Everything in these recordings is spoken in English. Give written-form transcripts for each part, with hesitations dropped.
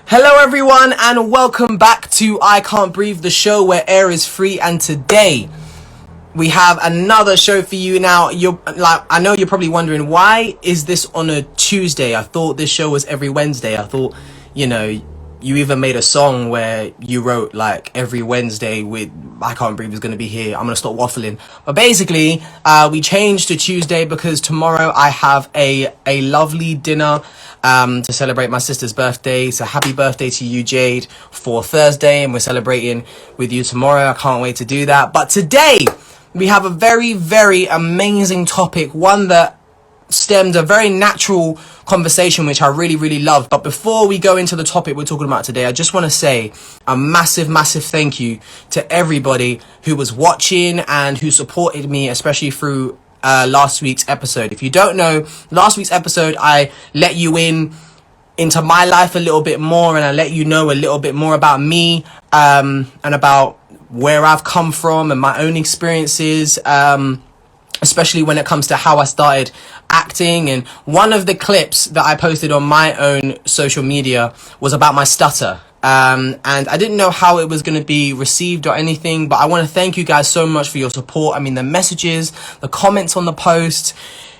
Hello everyone and welcome back to I Can't Breathe, the show where air is free, and today we have another show for you. Now, I know you're probably wondering, why is this on a Tuesday? I thought this show was every Wednesday. I thought, you even made a song where you wrote like every Wednesday with I Can't Breathe is going to be here. I'm going to stop waffling. But basically, we changed to Tuesday because tomorrow I have a lovely dinner to celebrate my sister's birthday. So happy birthday to you, Jade, for Thursday, and we're celebrating with you tomorrow. I can't wait to do that. But today we have a very, very amazing topic, one that stemmed a very natural conversation, which I really, really loved. But before we go into the topic we're talking about today, I just want to say a massive, massive thank you to everybody who was watching and who supported me, especially through last week's episode. If you don't know, last week's episode, I let you into my life a little bit more, and I let you know a little bit more about me, and about where I've come from and my own experiences, especially when it comes to how I started acting. And one of the clips that I posted on my own social media was about my stutter. And I didn't know how it was going to be received or anything, but I want to thank you guys so much for your support. I mean, the messages, the comments on the post,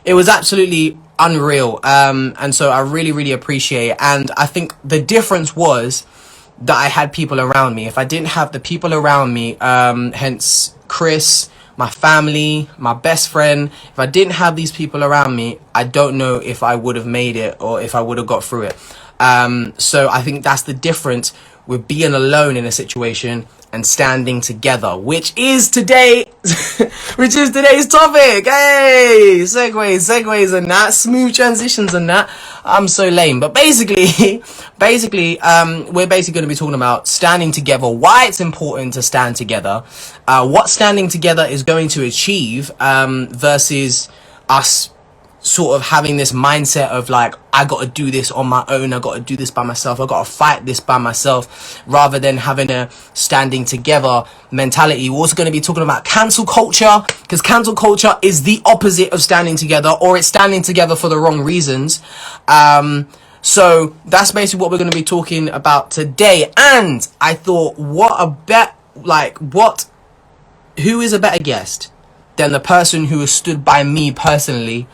it was absolutely unreal. And so I really, really appreciate it. And I think the difference was that I had people around me. If I didn't have the people around me, hence Chris, my family, my best friend, if I didn't have these people around me, I don't know if I would have made it or if I would have got through it. So I think that's the difference with being alone in a situation and standing together, which is today's topic. Hey, segues and that, smooth transitions and that. I'm so lame. But basically, we're basically going to be talking about standing together, why it's important to stand together, what standing together is going to achieve, versus us sort of having this mindset of like, I got to do this on my own, I got to do this by myself, I got to fight this by myself, rather than having a standing together mentality. We're also going to be talking about cancel culture, because cancel culture is the opposite of standing together, or it's standing together for the wrong reasons. So that's basically what we're going to be talking about today. And I thought, who is a better guest than the person who has stood by me personally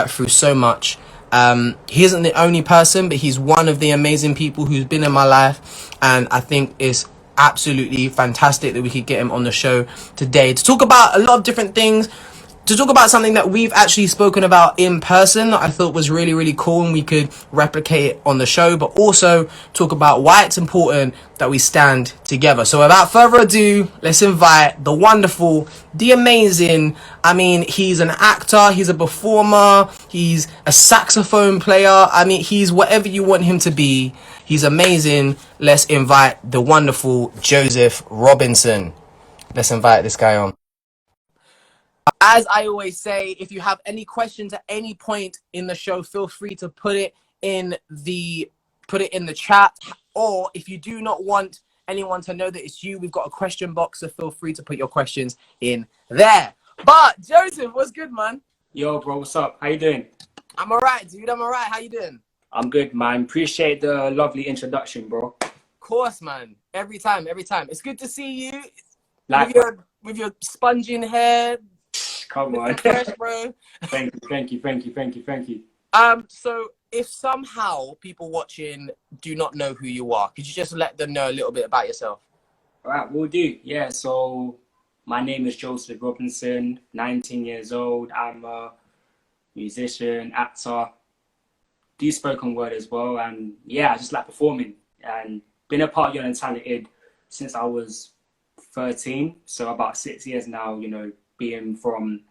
through so much. He isn't the only person, but he's one of the amazing people who's been in my life, and I think it's absolutely fantastic that we could get him on the show today to talk about a lot of different things, to talk about something that we've actually spoken about in person that I thought was really, really cool, and we could replicate it on the show, but also talk about why it's important that we stand together. So without further ado, let's invite the wonderful, the amazing, I mean, he's an actor, he's a performer, he's a saxophone player, I mean, he's whatever you want him to be. He's amazing. Let's invite the wonderful Joseph Robinson. Let's invite this guy on. As I always say, if you have any questions at any point in the show, feel free to put it in the chat. Or if you do not want anyone to know that it's you, we've got a question box, so feel free to put your questions in there. But Joseph, what's good, man? Yo, bro, what's up? How you doing? I'm alright, dude. I'm alright. How you doing? I'm good, man. Appreciate the lovely introduction, bro. Of course, man. Every time. It's good to see you Like, with your sponging hair. come on. Fresh, bro. Thank you. So if somehow people watching do not know who you are, could you just let them know a little bit about yourself? All right, we'll do. Yeah, so my name is Joseph Robinson, 19 years old. I'm a musician, actor, do spoken word as well. And yeah, I just like performing and been a part of Young and Talented since I was 13. So about 6 years now, being from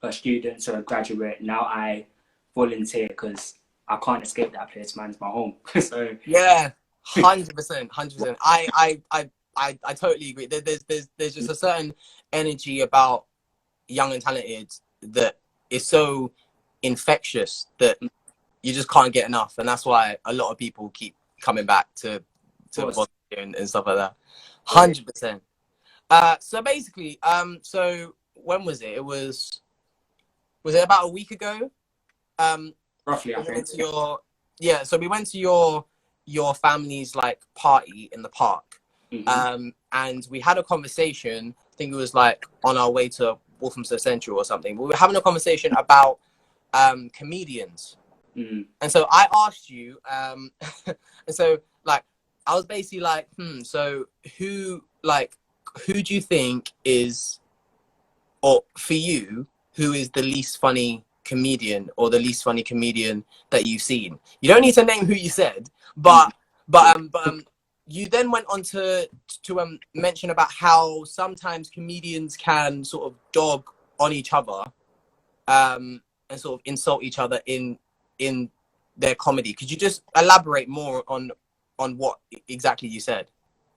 a student to a graduate. Now I volunteer because I can't escape that place, man. It's my home. So yeah, 100%. I totally agree. There's just a certain energy about Young and Talented that is so infectious that you just can't get enough, and that's why a lot of people keep coming back to volunteer and stuff like that. 100%. So basically, so when was it? Was it about a week ago? Roughly, I think. So we went to your your family's like party in the park, Mm-hmm. and we had a conversation. I think it was like on our way to Walthamstow Central or something. We were having a conversation about comedians, Mm-hmm. and so I asked you, and so like I was basically like, so who do you think is, or for you, who is the least funny comedian or the least funny comedian that you've seen? You don't need to name who you said, Mm-hmm. but Yeah. you then went on to mention about how sometimes comedians can sort of dog on each other, and sort of insult each other in their comedy. Could you just elaborate more on what exactly you said?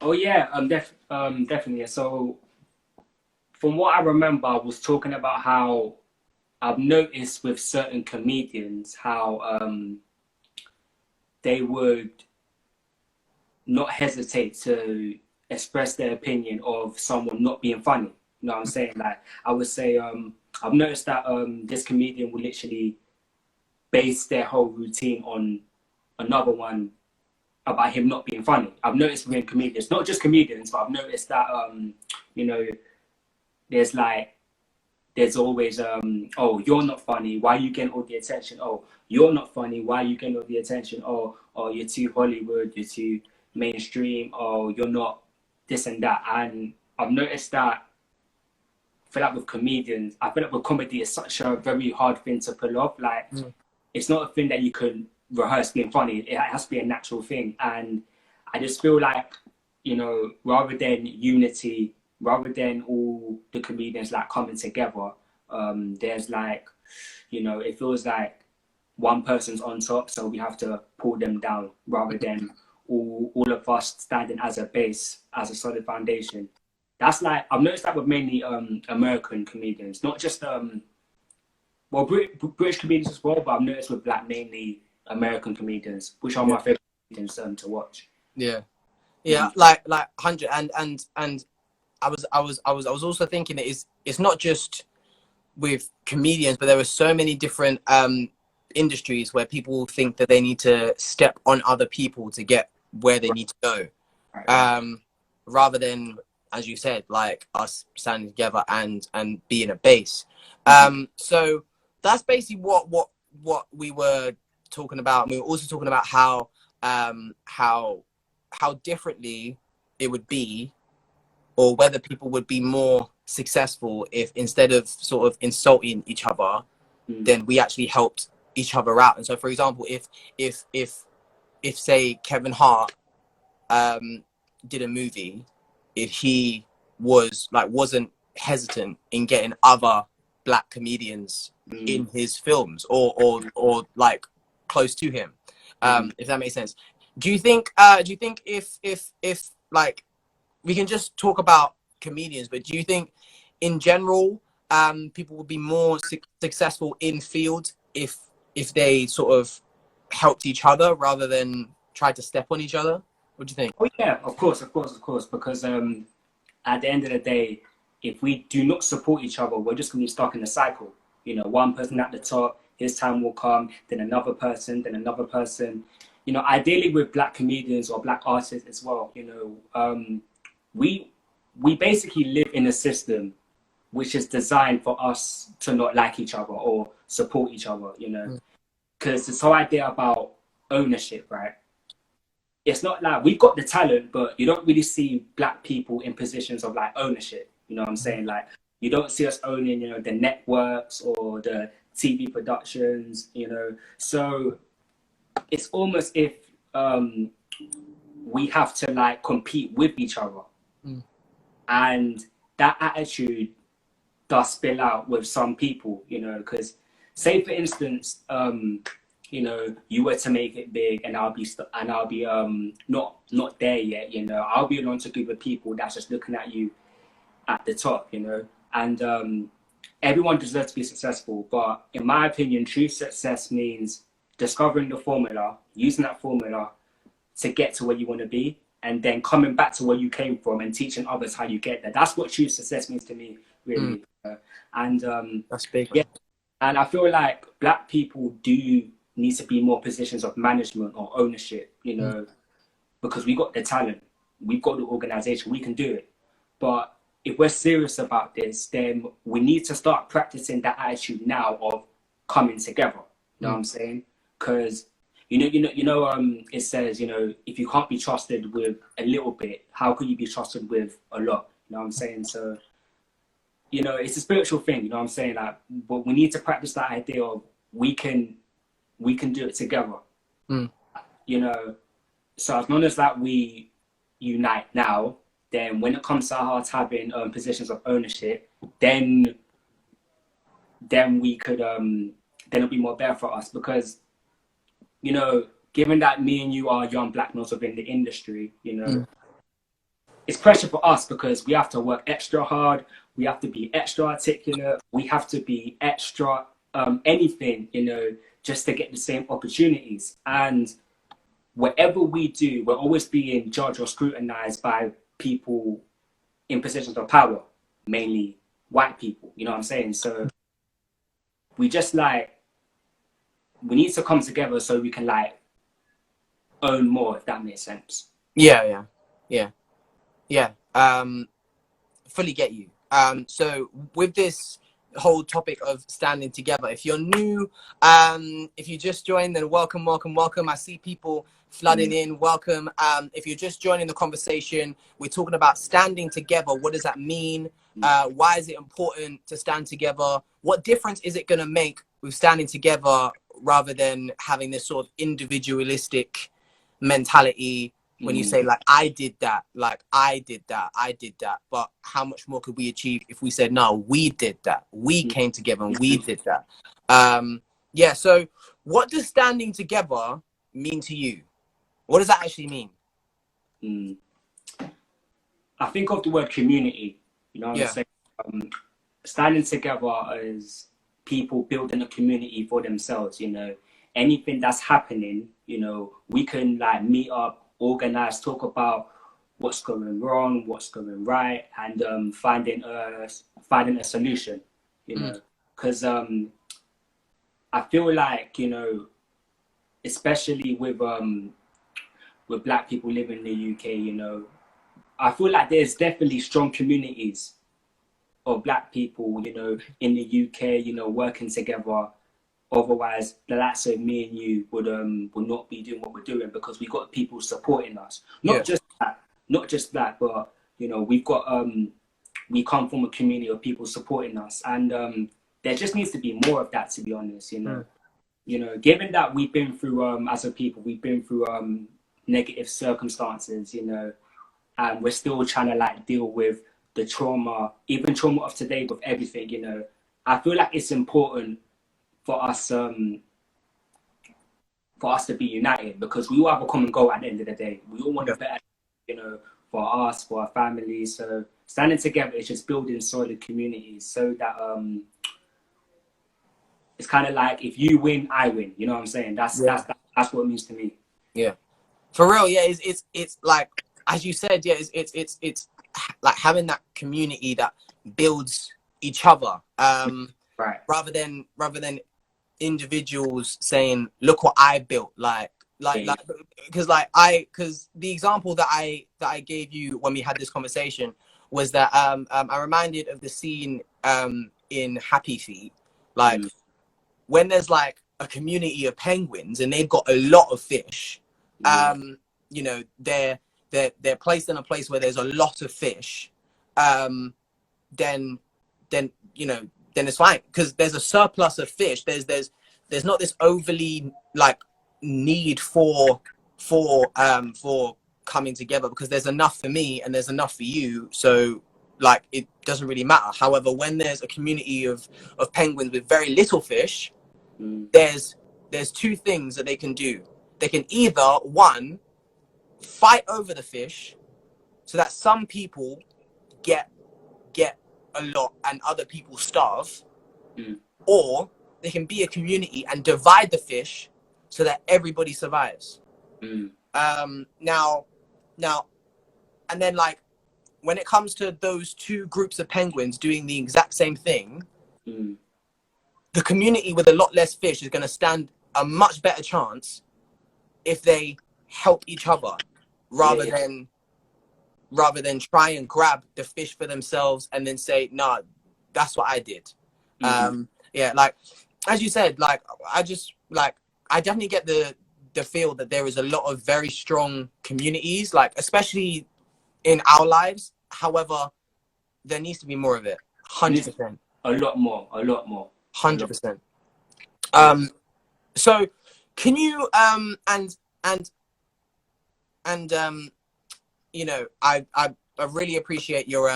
Oh yeah, definitely. Yeah. So from what I remember, I was talking about how I've noticed with certain comedians how they would not hesitate to express their opinion of someone not being funny. You know what I'm saying? Like I would say, I've noticed that this comedian will literally base their whole routine on another one about him not being funny. I've noticed with comedians, not just comedians, but I've noticed that you know, there's like there's always oh, you're not funny, why are you getting all the attention? Oh, you're not funny, why are you getting all the attention? Oh, you're too Hollywood, you're too mainstream, oh, you're not this and that. And I've noticed that, I feel like with comedians, I feel like with comedy it's such a very hard thing to pull off. Like Mm. it's not a thing that you can rehearse being funny. It has to be a natural thing. And I just feel like, rather than unity, rather than all the comedians like coming together, there's like, it feels like one person's on top, so we have to pull them down rather than all of us standing as a base, as a solid foundation. That's like, I've noticed that with mainly American comedians, not just well, British comedians as well, but I've noticed with like mainly American comedians, which are Yeah, my favorite comedians to watch. yeah, yeah. Mm-hmm. Like 100, and I was also thinking that it's not just with comedians, but there are so many different industries where people think that they need to step on other people to get where they Right, need to go, right. rather than, as you said, like us standing together and being a base. Mm-hmm. So that's basically what we were talking about. And we were also talking about how differently it would be, or whether people would be more successful if, instead of sort of insulting each other, Mm-hmm. then we actually helped each other out. And so, for example, if if say Kevin Hart did a movie, if he wasn't hesitant in getting other black comedians Mm-hmm. in his films, or like close to him, Mm-hmm. if that makes sense. Do you think if like, we can just talk about comedians, but do you think in general, people would be more successful in field if they sort of helped each other rather than tried to step on each other? What do you think? Oh yeah, of course, of course, of course. Because at the end of the day, if we do not support each other, we're just going to be stuck in a cycle. One person at the top, his time will come, then another person, then another person. Ideally with black comedians or black artists as well. We we basically live in a system which is designed for us to not like each other or support each other. Mm, Because this whole idea about ownership, right? It's not like we've got the talent, but you don't really see black people in positions of like ownership. You know what I'm mhm, saying? Like you don't see us owning, the networks or the TV productions. So it's almost if um, we have to like compete with each other, mm, and that attitude does spill out with some people. Because say for instance, you were to make it big, and I'll be not there yet. I'll be along to a group of people that's just looking at you at the top. And everyone deserves to be successful, but in my opinion, true success means discovering the formula, using that formula to get to where you want to be, and then coming back to where you came from and teaching others how you get there. That's what true success means to me, mm. really. And That's big, yeah, man. and I feel like black people do. needs to be more positions of management or ownership, you know, because we got the talent, we've got the organization, we can do it. But if we're serious about this, then we need to start practicing that attitude now of coming together. You know what I'm saying? Because it says, you know, if you can't be trusted with a little bit, how could you be trusted with a lot? You know what I'm saying? So, you know, it's a spiritual thing. You know what I'm saying? Like, but we need to practice that idea of we can do it together. You know, so as long as that we unite now, then when it comes to us having positions of ownership, then we could then it'll be more better for us, because, you know, given that me and you are young black males within the industry, you know, it's pressure for us because we have to work extra hard, we have to be extra articulate, we have to be extra anything, you know, just to get the same opportunities. And whatever we do, we're always being judged or scrutinized by people in positions of power, mainly white people, you know what I'm saying? So we just we need to come together so we can own more, if that makes sense. Yeah. Fully get you. So with this whole topic of standing together, if you're new, if you just joined, then welcome. I see people flooding in. Welcome. If you're just joining the conversation, we're talking about standing together. What does that mean? Why is it important to stand together? What difference is it going to make with standing together rather than having this sort of individualistic mentality? When you say I did that, but how much more could we achieve if we said, no, we did that, we came together and we did that? So what does standing together mean to you? What does that actually mean? I think of the word community, you know what I'm saying? Standing together is people building a community for themselves, you know. Anything that's happening, you know, we can meet up, organize, talk about what's going wrong, what's going right, and finding a solution, you know. Because I feel like, you know, especially with black people living in the UK, you know, I feel like there's definitely strong communities of black people, you know, in the UK, you know, working together. Otherwise, the likes of me and you would not be doing what we're doing, because we got people supporting us. Not just that, but, you know, we come from a community of people supporting us, and there just needs to be more of that, to be honest. You know, you know, given that we've been through as a people, we've been through negative circumstances, you know, and we're still trying to deal with the trauma, even trauma of today, with everything. You know, I feel like it's important for us to be united, because we all have a common goal at the end of the day. We all want a better, you know, for us, for our families. So standing together is just building solid communities, so that it's kind of like, if you win, I win. You know what I'm saying? That's what it means to me. Yeah, for real. Yeah, it's like, as you said, yeah, it's like having that community that builds each other, right? Rather than individuals saying, look what I built, because the example that I gave you when we had this conversation was that I reminded of the scene in Happy Feet, when there's a community of penguins and they've got a lot of fish, you know, they're placed in a place where there's a lot of fish, then you know, then it's fine, because there's a surplus of fish. There's not this overly need for coming together, because there's enough for me and there's enough for you. So it doesn't really matter. However, when there's a community of penguins with very little fish, there's two things that they can do. They can either, one, fight over the fish so that some people get a lot and other people starve, or they can be a community and divide the fish so that everybody survives. Now, and then when it comes to those two groups of penguins doing the exact same thing, the community with a lot less fish is going to stand a much better chance if they help each other rather than try and grab the fish for themselves and then say, nah, that's what I did. Yeah, like as you said, like I definitely get the feel that there is a lot of very strong communities, like especially in our lives. However, there needs to be more of it. 100%. A lot more. 100%. So can you you know, I really appreciate your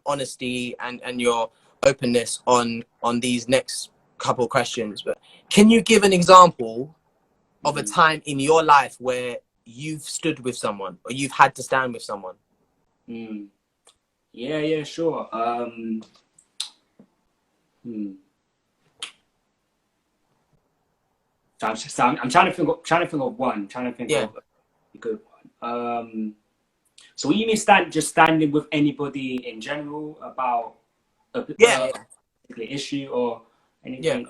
honesty and your openness on these next couple of questions, but can you give an example of a time in your life where you've stood with someone or you've had to stand with someone? Yeah, sure. So I'm trying to think of one. Trying to think of a good one. So you mean standing with anybody in general about a particular issue or anything?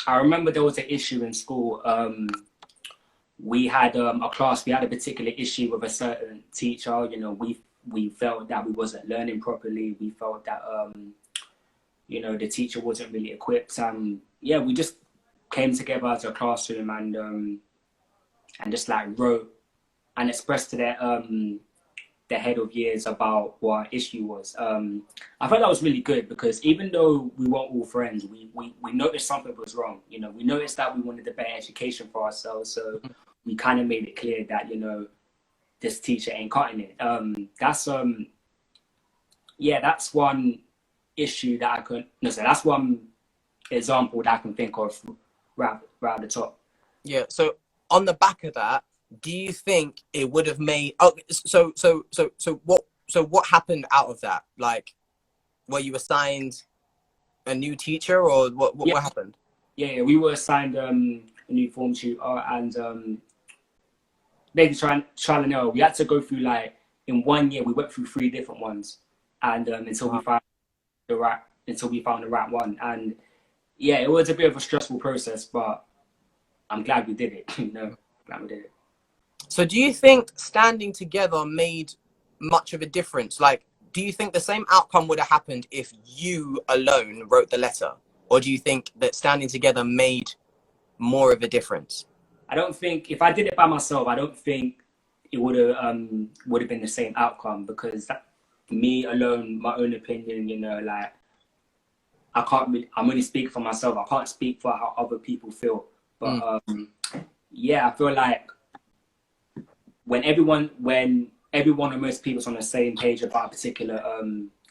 I remember there was an issue in school. We had a class. We had a particular issue with a certain teacher. You know, we felt that we wasn't learning properly. We felt that you know, the teacher wasn't really equipped. We just came together as a classroom and just like wrote and expressed to the head of years about what our issue was. I felt that was really good because even though we weren't all friends, we noticed something was wrong. You know, we noticed that we wanted a better education for ourselves. So we kind of made it clear that, you know, this teacher ain't cutting it. That's one issue that I could, no, so that's one example that I can think of right the top. Yeah. So on the back of that, do you think it would have made? So what happened out of that? Like, were you assigned a new teacher, or what happened? Yeah, we were assigned a new form tutor, and basically trial and error. We had to go through, like, in 1 year we went through 3 different ones, and until we found the right one. And yeah, it was a bit of a stressful process, but I'm glad we did it. You know, glad we did it. So do you think standing together made much of a difference? Like, do you think the same outcome would have happened if you alone wrote the letter? Or do you think that standing together made more of a difference? I don't think, if I did it by myself, I don't think it would have been the same outcome, because me alone, my own opinion, you know, like, I'm only speaking for myself. I can't speak for how other people feel. But I feel like when everyone or most people's on the same page about a particular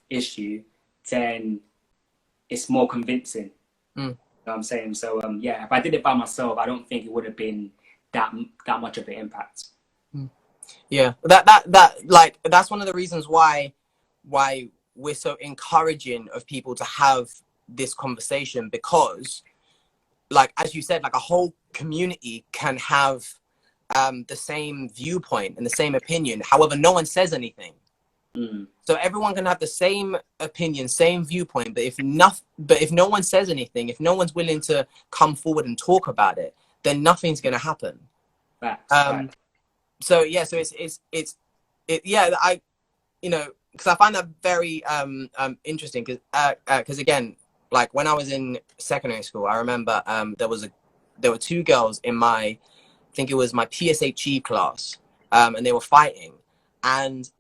issue, then it's more convincing. You know what I'm saying? So if I did it by myself, I don't think it would have been that much of an impact. Yeah, that's one of the reasons why we're so encouraging of people to have this conversation, because, like, as you said, like, a whole community can have the same viewpoint and the same opinion. However, no one says anything. So everyone can have the same opinion, same viewpoint, but if no one says anything, if no one's willing to come forward and talk about it, then nothing's going to happen. Right. So yeah, so it's I, you know, because I find that very interesting, because again, like, when I was in secondary school, I remember there were 2 girls in my, I think it was my PSHE class, and they were fighting, and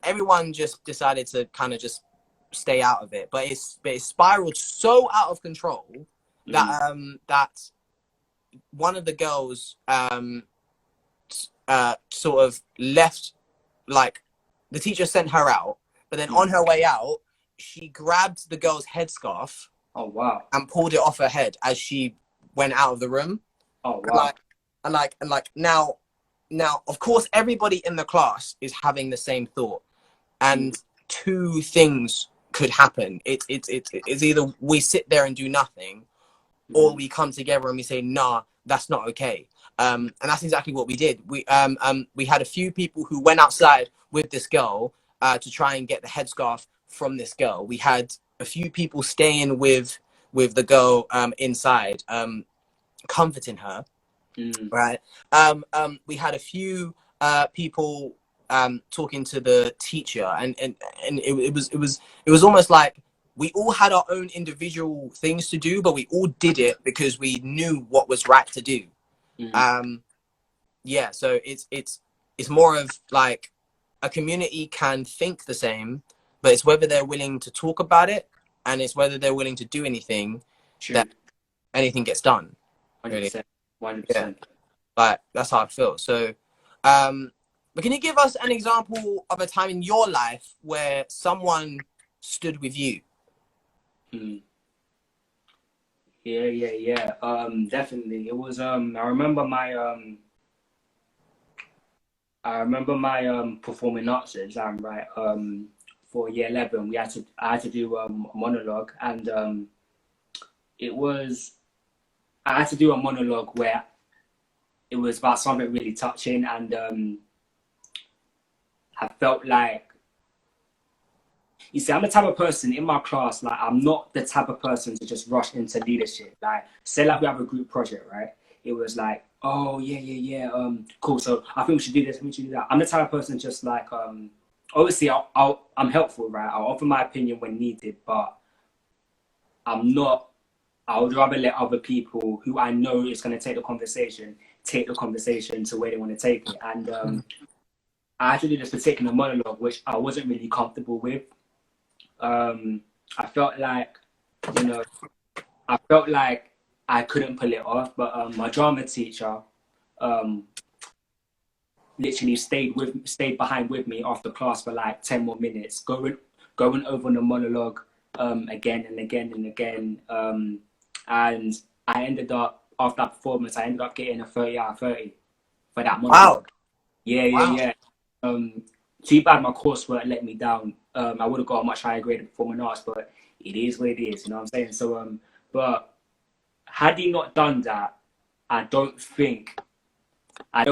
everyone just decided to kind of just stay out of it, but it spiraled so out of control that that one of the girls sort of left, like, the teacher sent her out, but then on her way out, she grabbed the girl's headscarf. Oh wow! And pulled it off her head as she went out of the room. Oh wow! And now, of course, everybody in the class is having the same thought, and 2 things could happen. It's either we sit there and do nothing, or we come together and we say, nah, that's not okay. And that's exactly what we did. We had a few people who went outside with this girl to try and get the headscarf from this girl. We had a few people staying with the girl inside, comforting her, right? We had a few people talking to the teacher, and it was almost like we all had our own individual things to do, but we all did it because we knew what was right to do. Yeah, so it's more of like a community can think the same, but it's whether they're willing to talk about it, and it's whether they're willing to do anything that anything gets done. 100%, Really, 100%. yeah. Like that's how I feel. So, but can you give us an example of a time in your life where someone stood with you? Yeah. Definitely. It was I remember my performing arts exam, right? For year 11, I had to do a monologue, and I had to do a monologue where it was about something really touching, and I felt like, you see, I'm the type of person in my class, like, I'm not the type of person to just rush into leadership. Like, say like we have a group project, right? It was like, oh, yeah, cool. So I think we should do this, we should do that. I'm the type of person just like, obviously I'm helpful, right? I'll offer my opinion when needed, but I'm not, I would rather let other people who I know is going to take the conversation to where they want to take it. And I had to do this particular monologue, which I wasn't really comfortable with. I felt like, I couldn't pull it off, but my drama teacher literally stayed behind with me after class for like 10 more minutes, going over the monologue again and again and again. And I ended up, after that performance, getting a 30 out of 30 for that monologue. Wow. Yeah. Too bad my coursework let me down. I would have got a much higher grade in performing arts, but it is what it is, you know what I'm saying? So, but had he not done that, I don't think I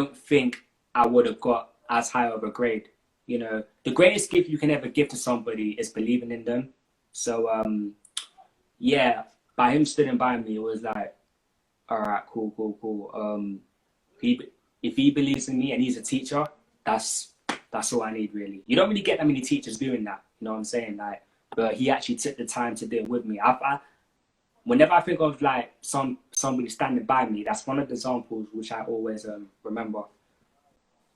would have got as high of a grade. You know, the greatest gift you can ever give to somebody is believing in them. So, yeah, by him standing by me, it was like, all right, cool. If he believes in me and he's a teacher, that's all I need, really. You don't really get that many teachers doing that, you know what I'm saying? Like, but he actually took the time to do it with me. Whenever I think of like somebody standing by me, that's one of the examples which I always remember.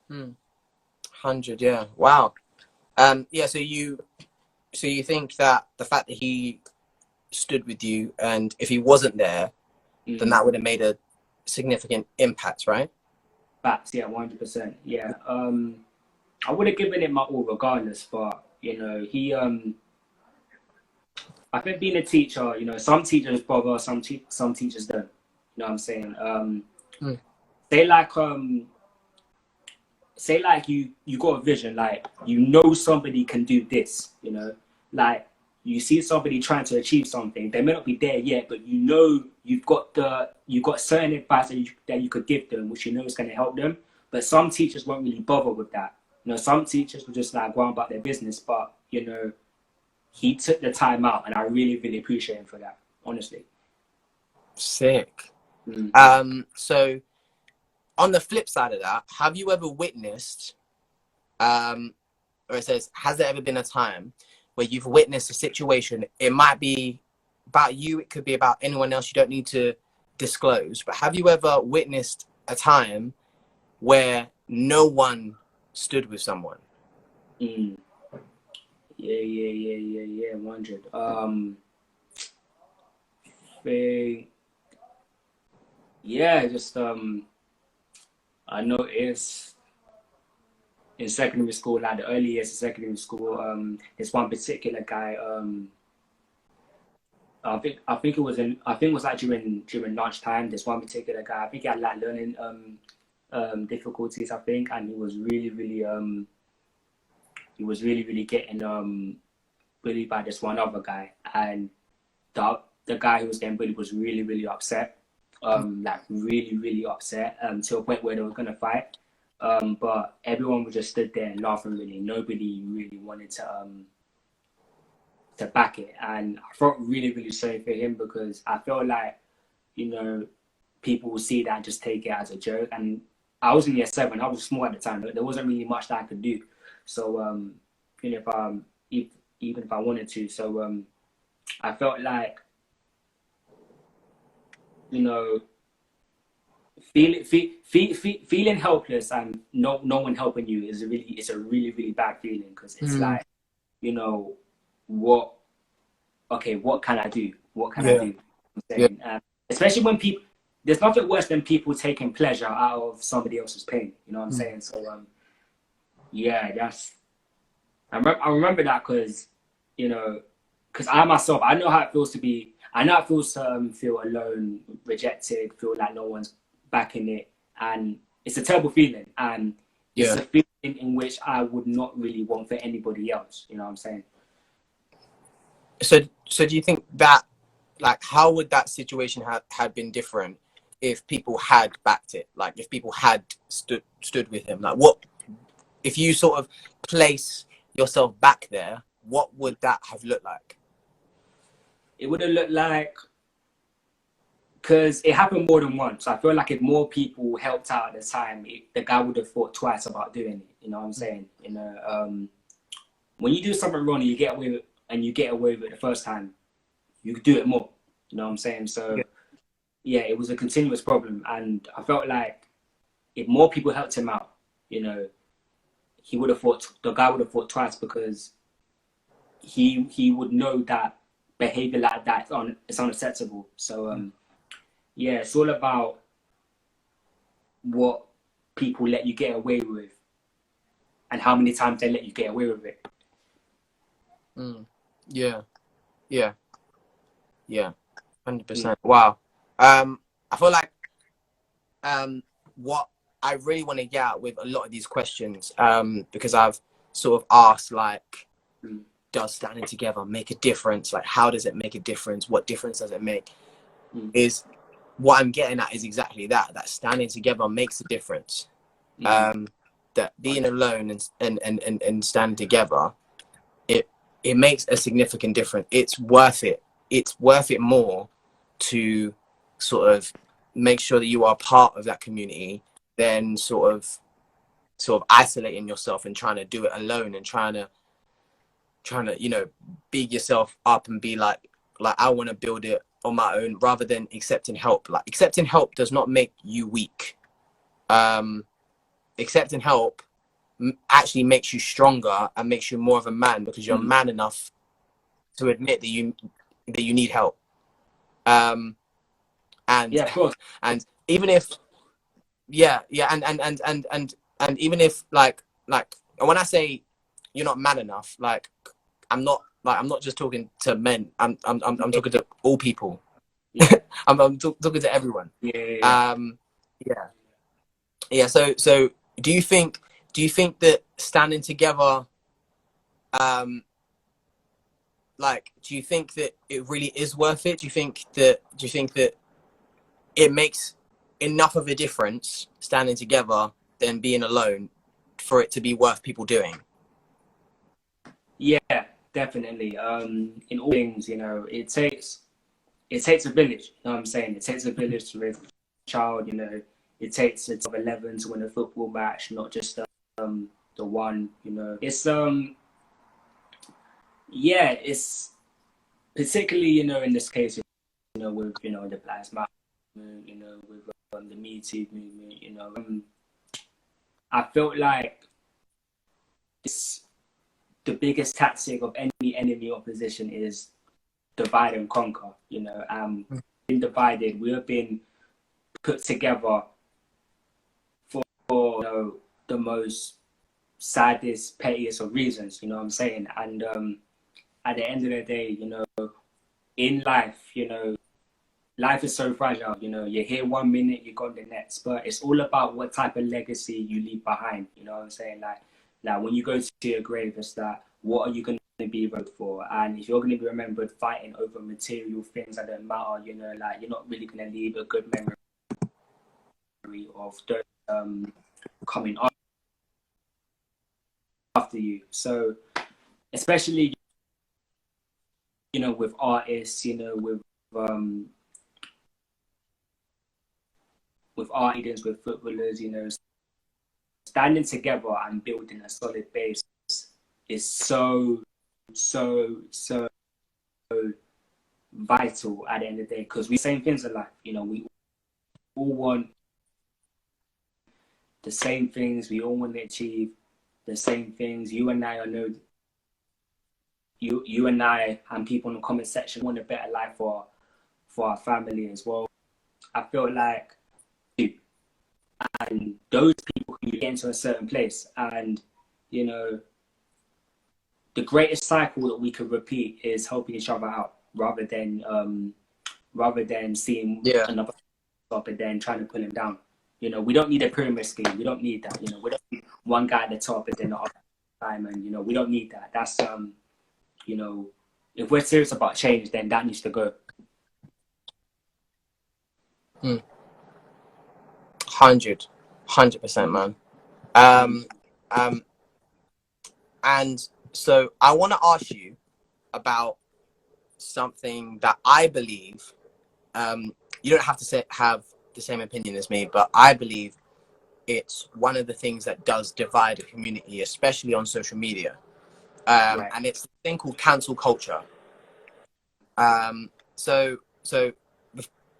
100, yeah. Wow. Yeah. So you think that the fact that he stood with you, and if he wasn't there, then that would have made a significant impact, right? Facts, yeah, 100%. Yeah. I would have given it my all regardless, but he I think being a teacher, some teachers bother, some teachers don't. You know what I'm saying? Say like you got a vision, like somebody can do this, like you see somebody trying to achieve something. They may not be there yet, but you've got certain advice that you could give them, which is going to help them. But some teachers won't really bother with that. Some teachers will just like go on about their business, but he took the time out, and I really, really appreciate him for that, honestly. Sick. So on the flip side of that, have you ever witnessed, or it says, has there ever been a time where you've witnessed a situation? It might be about you, it could be about anyone else, you don't need to disclose, but have you ever witnessed a time where no one stood with someone? Yeah, 100. Just I noticed in secondary school, like the early years of secondary school, there's one particular guy. I think it was like during lunchtime. There's one particular guy. I think he had like learning difficulties. I think, and he was really, really getting bullied by this one other guy, and the guy who was getting bullied was really, really upset. Like really, really upset. To a point where they were gonna fight. But everyone was just stood there and laughing. Really, nobody really wanted to back it. And I felt really, really sorry for him because I felt like, you know, people will see that and just take it as a joke. And I was in year 7, I was small at the time, but there wasn't really much that I could do. So, you know, even if I wanted to. So I felt like, you know, feeling helpless and no one helping you is a really, really bad feeling because it's like, you know, what can I do? What can I do? I'm saying, especially when people, there's nothing worse than people taking pleasure out of somebody else's pain. You know what I'm saying? So, yeah, I remember that because, you know, because I myself, I know how it feels to be, I know how it feels to feel alone, rejected, feel like no one's backing it. And it's a terrible feeling. And it's a feeling in which I would not really want for anybody else. You know what I'm saying? So do you think that, like, how would that situation had been different if people had backed it? Like, if people had stood with him? Like, what if you sort of place yourself back there? What would that have looked like? It would have looked like, because it happened more than once. I feel like if more people helped out at the time, the guy would have thought twice about doing it. You know what I'm saying? You know, when you do something wrong and you get away with it the first time, you could do it more. You know what I'm saying? So yeah, it was a continuous problem, and I felt like if more people helped him out, you know, the guy would have thought twice because he would know that behavior like that is unacceptable. So yeah, it's all about what people let you get away with and how many times they let you get away with it. Yeah, 100%. Wow. I feel like what I really want to get out with a lot of these questions, because I've sort of asked, like, does standing together make a difference? Like, how does it make a difference? What difference does it make? Is what I'm getting at is exactly that standing together makes a difference. That being alone and standing together, it makes a significant difference. It's worth it. It's worth it more to sort of make sure that you are part of that community than sort of isolating yourself and trying to do it alone and trying to, you know, big yourself up and be like I want to build it on my own, rather than accepting help. Like, accepting help does not make you weak. Accepting help actually makes you stronger and makes you more of a man, because you're man enough to admit that you need help. And yeah, of course. And even if and even if like when I say you're not man enough, like, I'm not just talking to men. I'm talking to all people. I'm talking to everyone. So do you think that standing together, like, do you think that it really is worth it? Do you think that it makes enough of a difference standing together than being alone for it to be worth people doing? Yeah, definitely. In all things, you know, it takes a village. You know what I'm saying? It takes a village to raise a child. You know, it takes a team of 11 to win a football match, not just the one. You know, it's it's particularly, you know, in this case, you know, with, you know, the Black Lives Matter movement, you know, with the Me Too movement, you know, I felt like it's the biggest tactic of any enemy opposition is divide and conquer. You know, been divided, we have been put together for, you know, the most saddest, pettiest of reasons. You know what I'm saying? And at the end of the day, you know, in life, you know, life is so fragile. You know, you're here one minute, you're gone the next. But it's all about what type of legacy you leave behind. You know what I'm saying? Like when you go to your grave, it's that, what are you going to be remembered for? And if you're going to be remembered fighting over material things that don't matter, you know, like, you're not really going to leave a good memory of those coming after you. So, especially, you know, with artists, you know, with artists, with footballers, you know, standing together and building a solid base is so vital at the end of the day, because we same things in life. You know, we all want the same things. We all want to achieve the same things. You and I, you and I and people in the comment section want a better life for our family as well. I feel like, and those people who get into a certain place, and you know, the greatest cycle that we could repeat is helping each other out, rather than seeing another up and then trying to pull him down. You know, we don't need a pyramid scheme. We don't need that. You know, we don't need one guy at the top and then the other time, and you know, we don't need that. That's you know, if we're serious about change, then that needs to go. 100%, man. And so I want to ask you about something that I believe, you don't have to have the same opinion as me, but I believe it's one of the things that does divide a community, especially on social media. Right. And it's a thing called cancel culture. So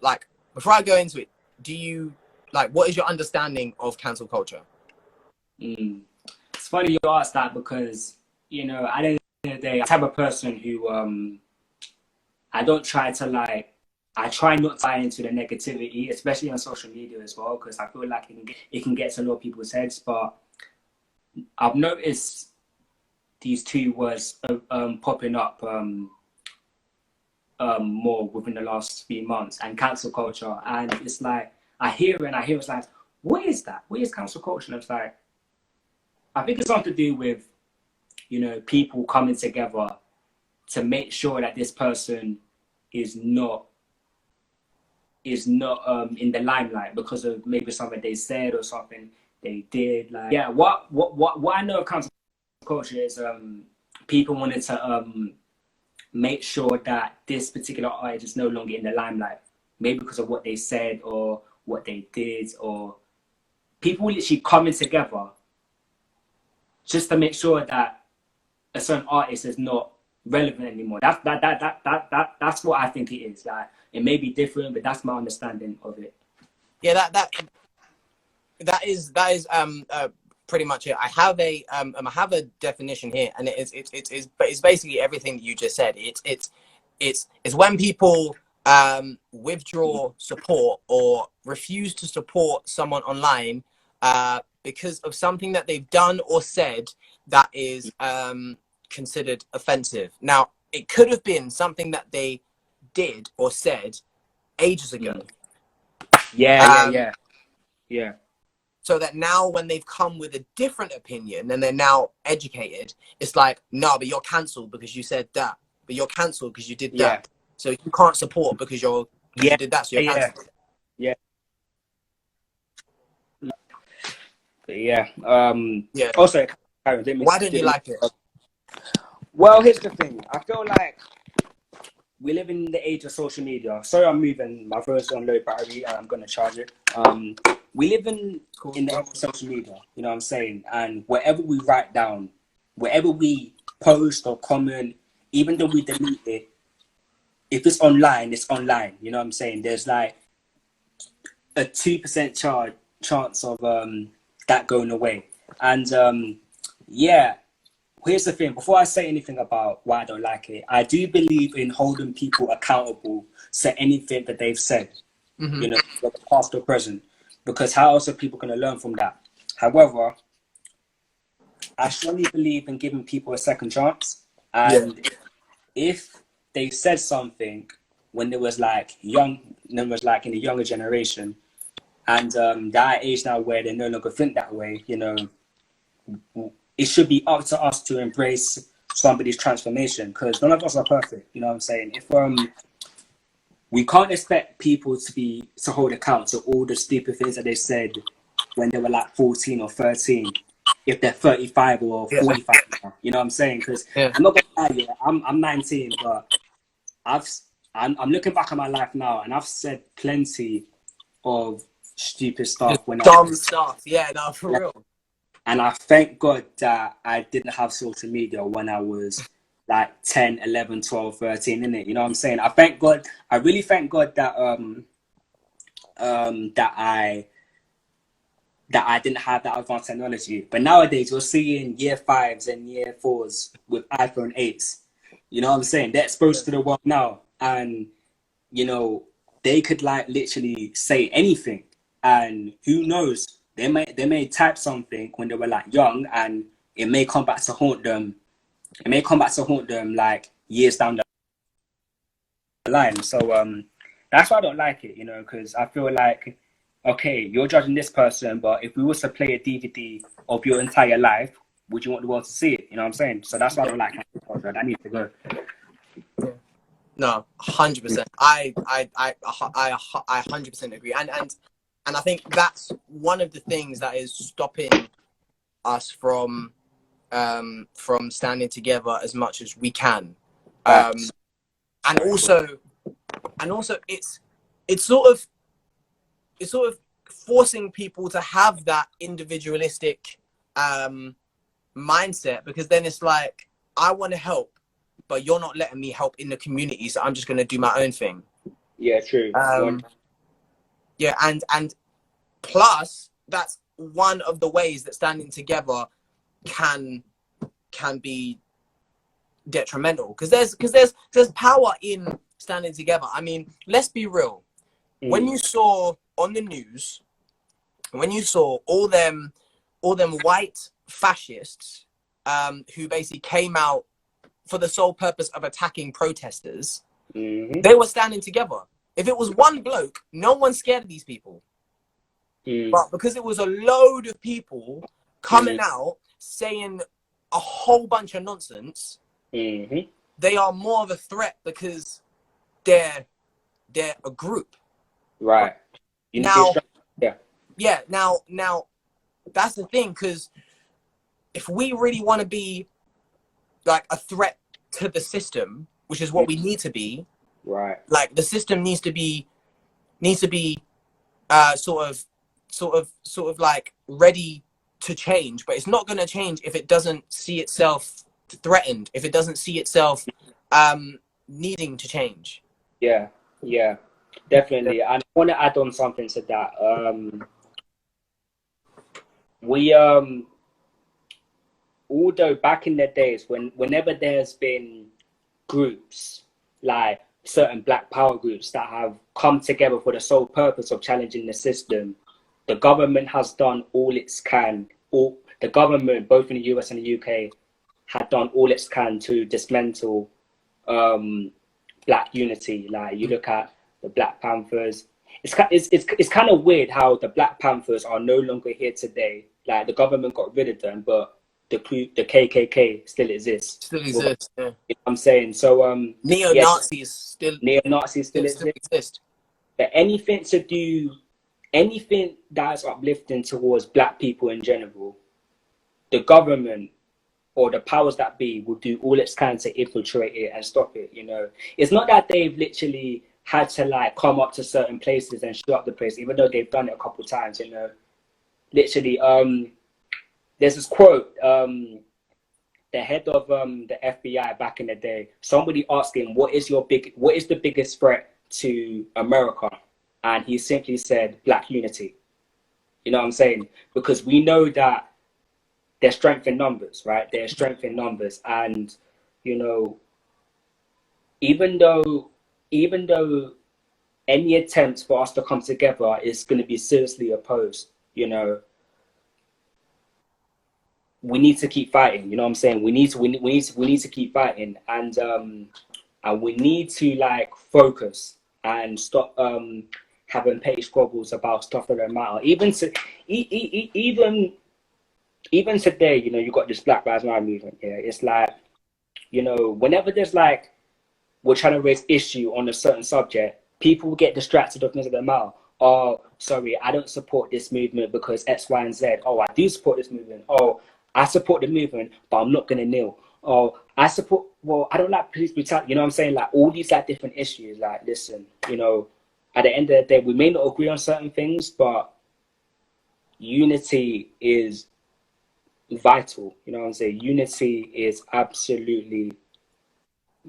like, before I go into it, do you, like, what is your understanding of cancel culture? It's funny you ask that, because, you know, at the end of the day, I'm the type of person who, I don't try to, like, I try not to buy into the negativity, especially on social media as well, because I feel like it can get to a lot of people's heads. But I've noticed these two words popping up more within the last few months, and cancel culture. And it's like, I hear it's like, what is that? What is cancel culture? And it's like, I think it's something to do with, you know, people coming together to make sure that this person is not in the limelight because of maybe something they said or something they did. Like, yeah, what I know of cancel culture is people wanted to make sure that this particular artist is no longer in the limelight, maybe because of what they said or what they did, or people literally coming together just to make sure that a certain artist is not relevant anymore. That's what I think it is. Like, it may be different, but that's my understanding of it. Yeah, that is pretty much it. I have a definition here, and it's basically everything that you just said. It's when people withdraw support or refuse to support someone online because of something that they've done or said that is considered offensive. Now, it could have been something that they did or said ages ago. Yeah. So that now when they've come with a different opinion and they're now educated, it's like, no, but you're cancelled because you said that. But you're cancelled because you did that. So you can't support because you did that, so you're cancelled. Yeah. Also, why don't you like it? Well, here's the thing. I feel like we live in the age of social media. Sorry, I'm moving. My phone's on low battery and I'm going to charge it. We live in the age of social media, you know what I'm saying? And whatever we write down, whatever we post or comment, even though we delete it, if it's online, it's online. You know what I'm saying? There's like a 2% chance of that going away. And yeah, here's the thing. Before I say anything about why I don't like it, I do believe in holding people accountable to anything that they've said, you know, whether past or present, because how else are people going to learn from that? However, I strongly believe in giving people a second chance. And if they said something when they was like young, in the younger generation, and that age now where they no longer think that way, you know, it should be up to us to embrace somebody's transformation, because none of us are perfect. You know what I'm saying? If we can't expect people to hold account to all the stupid things that they said when they were like 14 or 13, if they're 35 or 45 now, you know what I'm saying? Because I'm not gonna lie, I'm 19, but I've I'm looking back at my life now, and I've said plenty of stupid Just stuff when dumb stuff. Yeah, no, for real. and I thank God that I didn't have social media when I was like 10, 11, 12, 13, innit? You know what I'm saying? I thank God. I really thank God that that I didn't have that advanced technology. But nowadays, you're seeing year 5s and year 4s with iPhone 8s. You know what I'm saying? They're exposed to the world now, and you know they could like literally say anything, and who knows? They may type something when they were like young, and it may come back to haunt them. It may come back to haunt them like years down the line. So that's why I don't like it, you know, because I feel like, okay, you're judging this person, but if we was to play a DVD of your entire life, would you want the world to see it? You know what I'm saying? So that's why I don't like it. That needs to go. No, 100%. I 100% agree. And I think that's one of the things that is stopping us from standing together as much as we can. And also it's sort of forcing people to have that individualistic mindset, because then it's like, I want to help, but you're not letting me help in the community, so I'm just going to do my own thing. Yeah, true. Yeah, and plus that's one of the ways that standing together can be detrimental, because there's power in standing together. I mean, let's be real. When you saw on the news, when you saw all them white fascists who basically came out for the sole purpose of attacking protesters, they were standing together. If it was one bloke, no one's scared of these people. But because it was a load of people coming out saying a whole bunch of nonsense, they are more of a threat because they're a group. Right. Now, now that's the thing, because if we really want to be like a threat to the system, which is what we need to be, right? Like the system needs to be sort of like ready to change, but it's not going to change if it doesn't see itself threatened, if it doesn't see itself needing to change. Yeah, definitely. And I want to add on something to that. We although back in the days whenever there's been groups like certain Black Power groups that have come together for the sole purpose of challenging the system, the government has done all it can. The government, both in the US and the UK, had done all it can to dismantle Black unity. Like you look at the Black Panthers. It's kind of weird how the Black Panthers are no longer here today. Like the government got rid of them, but the KKK still exists. Yeah. You know what I'm saying? So neo-Nazis still exist. But anything that's uplifting towards Black people in general, the government or the powers that be will do all it can to infiltrate it and stop it. You know, it's not that they've literally had to like come up to certain places and shut up the place, even though they've done it a couple of times. You know, literally, there's this quote, the head of the FBI back in the day, somebody asked him, what is the biggest threat to America? And he simply said, Black unity. You know what I'm saying? Because we know that there's strength in numbers, right? There's strength in numbers. And, you know, even though any attempt for us to come together is going to be seriously opposed, you know, we need to keep fighting. You know what I'm saying? We need to keep fighting, and we need to like focus and stop having petty squabbles about stuff that don't matter. Even today, you know, you got this Black Lives Matter movement. Yeah, it's like, you know, whenever there's like we're trying to raise issue on a certain subject, people get distracted of things that don't matter. Oh, sorry, I don't support this movement because X, Y, and Z. Oh, I do support this movement. Oh, I support the movement, but I'm not going to kneel. Oh, I support, well, I don't like police brutality. You know what I'm saying? Like all these like different issues. Like, listen, you know, at the end of the day, we may not agree on certain things, but unity is vital. You know what I'm saying? Unity is absolutely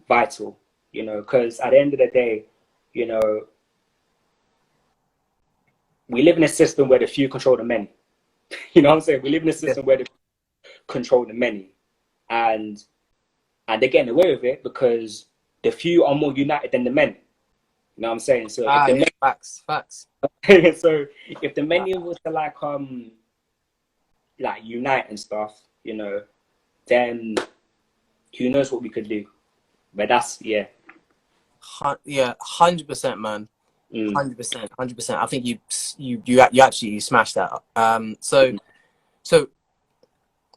vital. You know, because at the end of the day, you know, we live in a system where the few control the many. You know what I'm saying? We live in a system where the control the many, and they're getting away with it because the few are more united than the many. You know what I'm saying? So if the facts. so if the many was to like unite and stuff, you know, then who knows what we could do? But that's yeah, 100%, man. 100%. I think you actually smashed that. So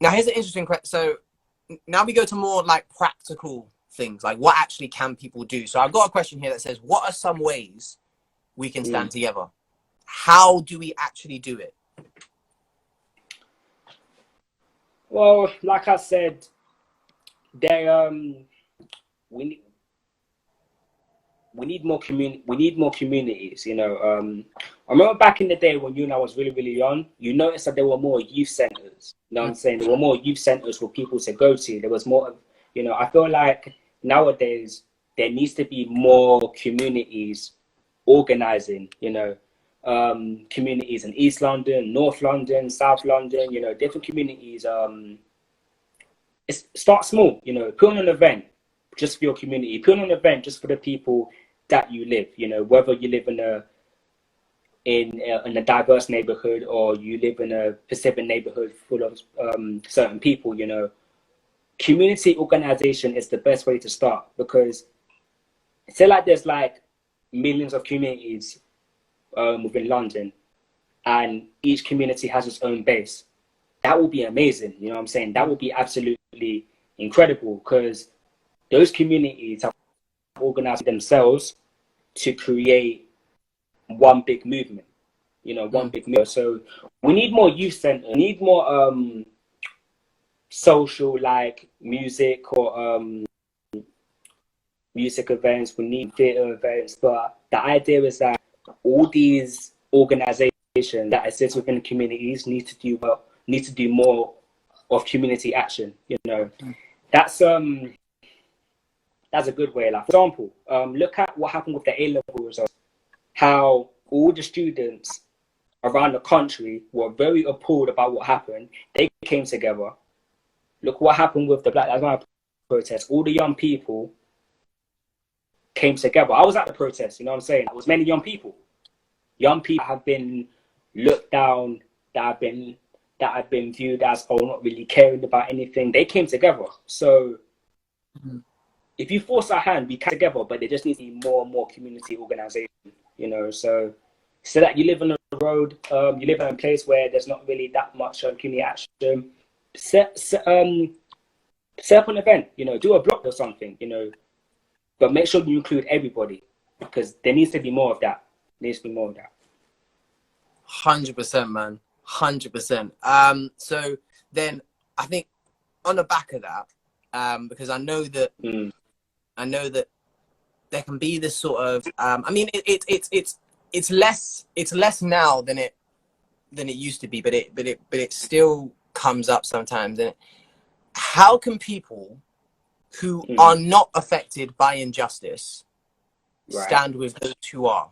now here's an interesting question. So now we go to more like practical things, like what actually can people do? So I've got a question here that says, what are some ways we can stand together? How do we actually do it? Well, like I said, we need more communities. You know, I remember back in the day when you and I was really, really young, you noticed that there were more youth centers. You know what I'm saying? There were more youth centers for people to go to. There was more, you know, I feel like nowadays there needs to be more communities organizing, you know, communities in East London, North London, South London, you know, different communities. Start small, you know, put on an event just for your community, put on an event just for the people that you live, you know, whether you live in a diverse neighborhood or you live in a Pacific neighborhood full of certain people, you know, community organization is the best way to start, because say like there's like millions of communities within London, and each community has its own base. That will be amazing. You know what I'm saying? That will be absolutely incredible, because those communities have organized themselves to create one big movement, you know, one big movement. So we need more youth centers, we need more social like music or music events, we need theater events. But the idea is that all these organizations that exist within the communities need to do more of community action, you know. That's a good way. Like, for example, look at what happened with the A-level results. How all the students around the country were very appalled about what happened. They came together. Look what happened with the Black Lives Matter protest. All the young people came together. I was at the protest, you know what I'm saying? There was many young people. Young people have been looked down, that have been viewed as, oh, not really caring about anything. They came together. So if you force our hand, we come together, but there just needs to be more and more community organization, you know. So that you live on a road, you live in a place where there's not really that much community action, set up an event, you know, do a block or something, you know, but make sure you include everybody, because there needs to be more of that. 100%, man. 100%. So then I think on the back of that, because I know that there can be this sort of I mean it's less now than it used to be, but it still comes up sometimes. And how can people who are not affected by injustice stand with those who are?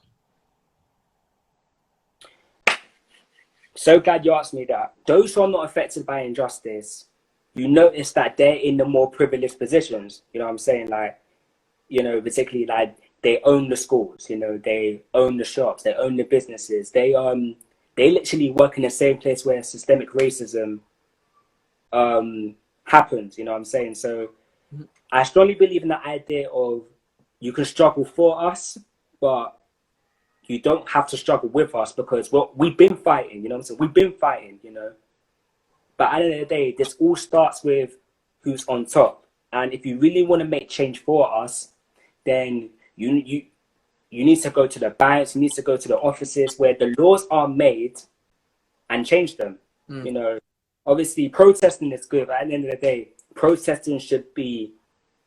So glad you asked me that. Those who are not affected by injustice, you notice that they're in the more privileged positions. You know what I'm saying? Like, you know, particularly like they own the schools, you know, they own the shops, they own the businesses. They literally work in the same place where systemic racism happens, you know what I'm saying? So I strongly believe in the idea of you can struggle for us, but you don't have to struggle with us, because we've been fighting, you know what I'm saying? We've been fighting, you know. But at the end of the day, this all starts with who's on top. And if you really want to make change for us, then you need to go to the banks, you need to go to the offices where the laws are made and change them. You know, obviously protesting is good, but at the end of the day, protesting should be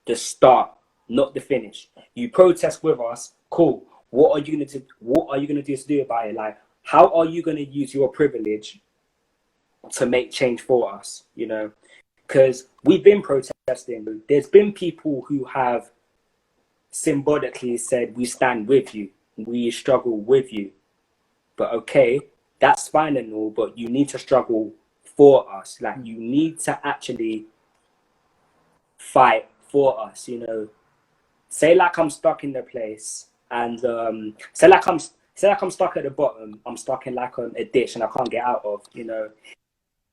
the start, not the finish. You protest with us, cool. What are you gonna do? What are you gonna do to do about it? Like, how are you gonna use your privilege to make change for us? You know, because we've been protesting. There's been people who have symbolically said, "We stand with you. We struggle with you." But okay, that's fine and all. But you need to struggle for us. Like, you need to actually fight for us. You know, say like I'm stuck in the place, and say like I'm stuck at the bottom. I'm stuck in like a ditch, and I can't get out of. You know,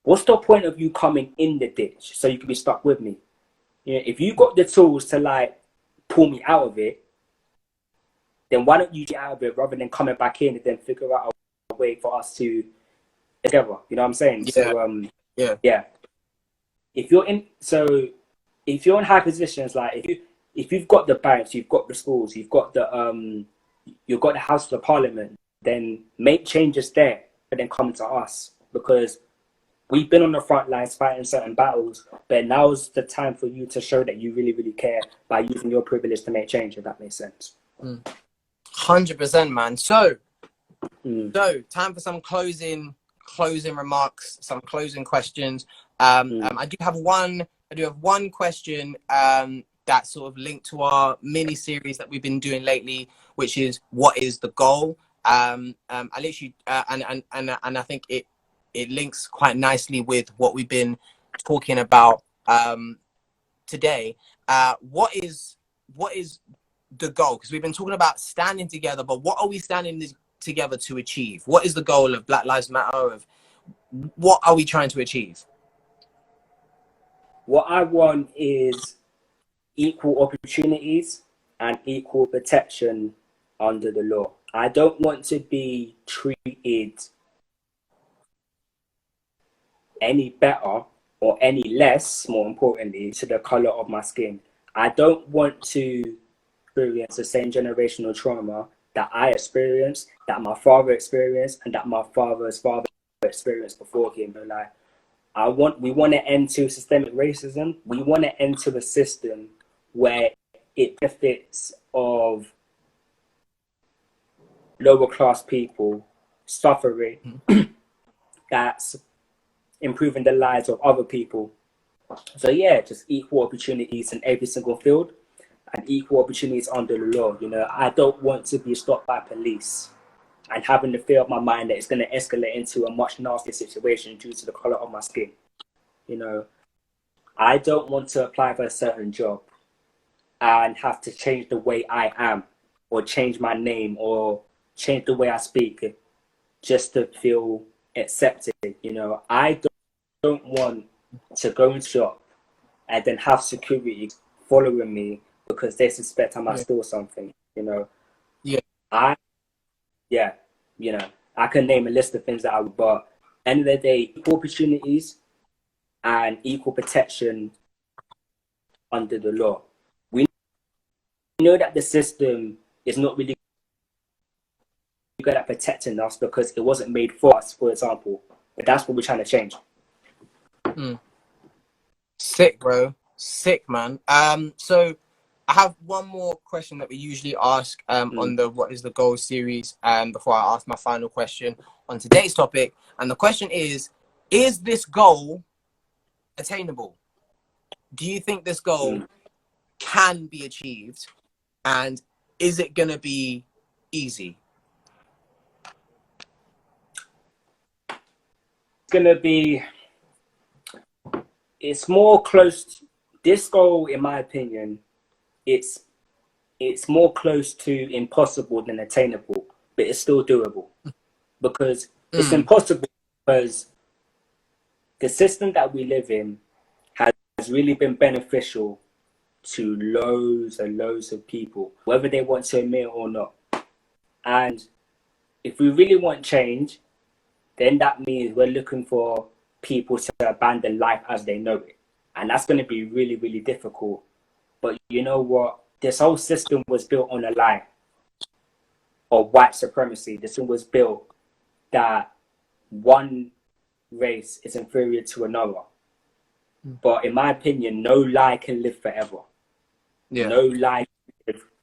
what's the point of you coming in the ditch so you can be stuck with me? You know, if you got the tools to like pull me out of it, then why don't you get out of it rather than coming back in and then figure out a way for us to together? You know what I'm saying? Yeah. So Yeah. If you're in high positions, like if you've got the banks, you've got the schools, you've got the House of the Parliament, then make changes there, but then come to us, because we've been on the front lines fighting certain battles, but now's the time for you to show that you really, really care by using your privilege to make change, if that makes sense. 100%, man. So time for some closing remarks, some closing questions. I do have one question that's sort of linked to our mini series that we've been doing lately, which is, what is the goal? I literally and I think it links quite nicely with what we've been talking about today. What is the goal? Because we've been talking about standing together, but what are we standing together to achieve? What is the goal of Black Lives Matter? Of what are we trying to achieve? What I want is equal opportunities and equal protection under the law. I don't want to be treated any better or any less, more importantly, to the color of my skin. I don't want to experience the same generational trauma that I experienced, that my father experienced, and that my father's father experienced before him. Like, we want to end to systemic racism. We want to end to a system where it benefits of lower class people suffering, that's improving the lives of other people. So yeah, just equal opportunities in every single field and equal opportunities under the law. You know, I don't want to be stopped by police and having the fear of my mind that it's going to escalate into a much nastier situation due to the color of my skin. You know, I don't want to apply for a certain job and have to change the way I am, or change my name, or change the way I speak just to feel accepted. You know, I don't want to go into shop and then have security following me because they suspect I might steal something. You know, you know, I can name a list of things that I would, but end of the day, equal opportunities and equal protection under the law. We know that the system is not really good at protecting us because it wasn't made for us, for example. But that's what we're trying to change. Sick, bro. Sick, man. So I have one more question that we usually ask on the What is the Goal series before I ask my final question on today's topic. And the question is this goal attainable? Do you think this goal can be achieved? And is it going to be easy? It's more close. This goal, in my opinion, it's more close to impossible than attainable, but it's still doable. Because it's impossible because the system that we live in has really been beneficial to loads and loads of people, whether they want to admit it or not. And if we really want change, then that means we're looking for people to abandon life as they know it. And that's going to be really, really difficult. But you know what? This whole system was built on a lie of white supremacy. This one was built that one race is inferior to another. But in my opinion, no lie can live forever. Yeah. No life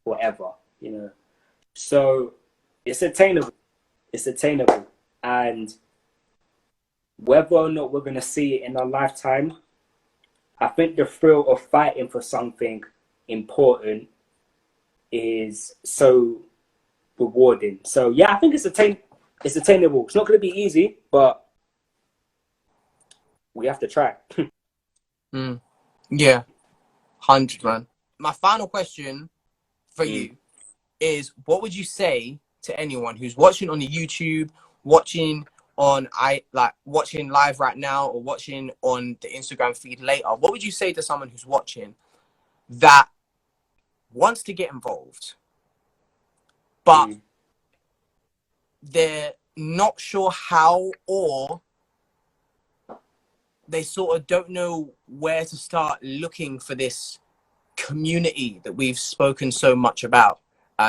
forever, you know. So it's attainable. It's attainable. And whether or not we're going to see it in our lifetime, I think the thrill of fighting for something important is so rewarding. So yeah, I think it's attainable. It's not going to be easy, but we have to try. Yeah, 100, man. My final question for you is, what would you say to anyone who's watching on the YouTube, watching watching live right now, or watching on the Instagram feed later? What would you say to someone who's watching that wants to get involved, but they're not sure how, or they sort of don't know where to start looking for this community that we've spoken so much about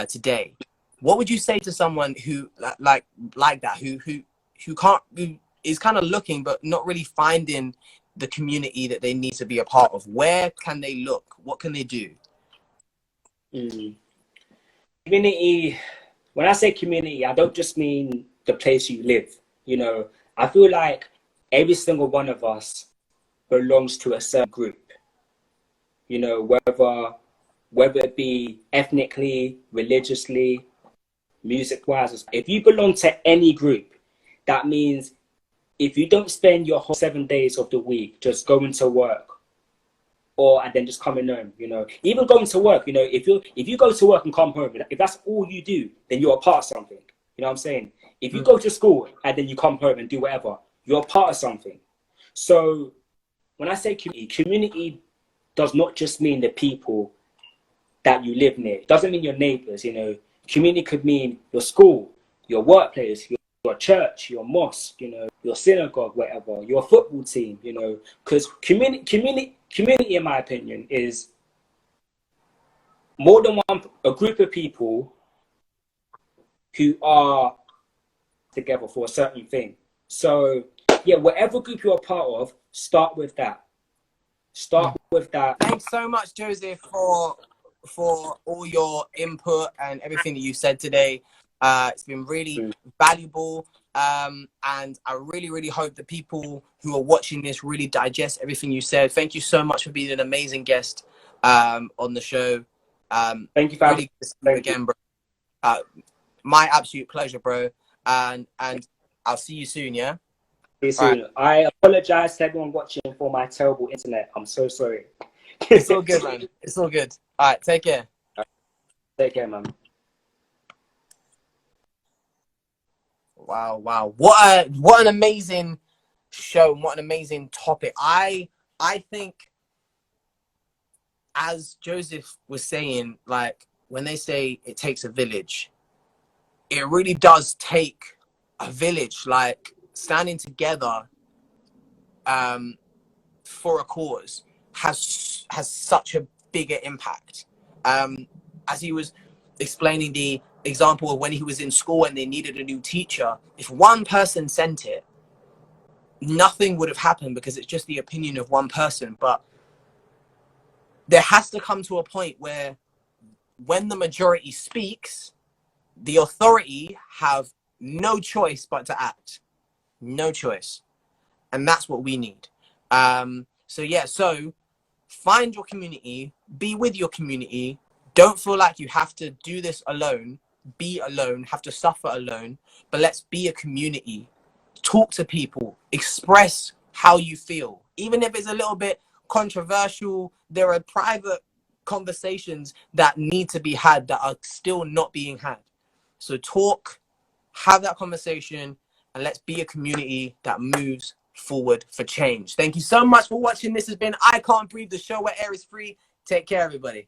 today? What would you say to someone who like that, who is kind of looking but not really finding the community that they need to be a part of? Where can they look? What can they do? Community. When I say community, I don't just mean the place you live. You know, I feel like every single one of us belongs to a certain group. You know, whether it be ethnically, religiously, music-wise. If you belong to any group, that means if you don't spend your whole 7 days of the week just going to work, and then just coming home, you know, even going to work, you know, if you go to work and come home, if that's all you do, then you're a part of something. You know what I'm saying? If you go to school and then you come home and do whatever, you're a part of something. So when I say community does not just mean the people that you live near. It doesn't mean your neighbors, you know. Community could mean your school, your workplace, your church, your mosque, you know, your synagogue, whatever, your football team, you know. Because community, in my opinion, is more than a group of people who are together for a certain thing. So yeah, whatever group you're a part of, start with that. Thanks so much, Joseph, for all your input and everything that you said today. It's been really valuable, and I really hope the people who are watching this really digest everything you said. Thank you so much for being an amazing guest on the show. Thank you for really again, bro. My absolute pleasure, bro. And I'll see you soon. Yeah. See you soon. Right. I apologize to everyone watching for my terrible internet. I'm so sorry. It's all good, man. It's all good. All right, take care. Take care, man. Wow. What an amazing show, and what an amazing topic. I think, as Joseph was saying, like, when they say it takes a village, it really does take a village, like standing together for a cause has such a bigger impact. As he was explaining the example of when he was in school and they needed a new teacher, if one person sent it, nothing would have happened because it's just the opinion of one person. But there has to come to a point where when the majority speaks, the authority have no choice but to act. No choice. And that's what we need. So find your community, be with your community. Don't feel like you have to do this alone, be alone, have to suffer alone, but let's be a community. Talk to people, express how you feel. Even if it's a little bit controversial, there are private conversations that need to be had that are still not being had. So talk, have that conversation, and let's be a community that moves forward for change. Thank you so much for watching. This has been I Can't Breathe, the show where air is free. Take care, everybody.